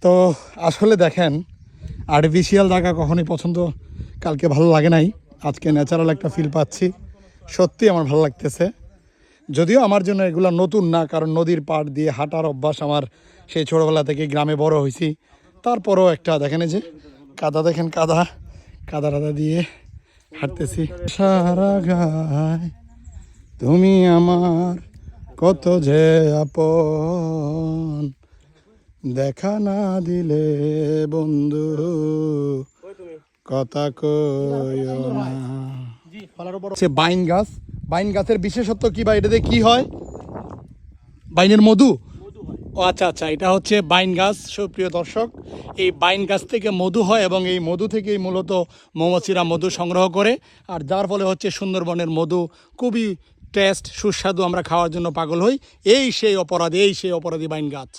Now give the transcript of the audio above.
তো আসলে দেখেন, আর্টিফিশিয়াল জায়গা কখনোই পছন্দ, কালকে ভালো লাগে নাই, আজকে ন্যাচারাল একটা ফিল পাচ্ছি, সত্যি আমার ভালো লাগতেছে। যদিও আমার জন্য এগুলো নতুন না, কারণ নদীর পাড় দিয়ে হাঁটার অভ্যাস আমার সেই ছোটোবেলা থেকে, গ্রামে বড় হয়েছি। তারপরও একটা দেখেন, এই যে কাদা, দেখেন কাদা কাদা টাদা দিয়ে হাঁটতেছি। সারা গায় তুমি আমার কত যে আপন, দেখা না দিলে বন্ধু কথা কইও না। বাইন গাছ, বাইন গাছের বিশেষত্ব কি বা এটাতে কি হয়? বাইনের মধু? ও আচ্ছা আচ্ছা, এটা হচ্ছে বাইন গাছ। সুপ্রিয় দর্শক, এই বাইন গাছ থেকে মধু হয় এবং এই মধু থেকেই মূলত মৌমাছিরা মধু সংগ্রহ করে, আর যার ফলে হচ্ছে সুন্দরবনের মধু খুবই টেস্ট, সুস্বাদু, আমরা খাওয়ার জন্য পাগল হই। এই সেই অপরাধী বাইন গাছ।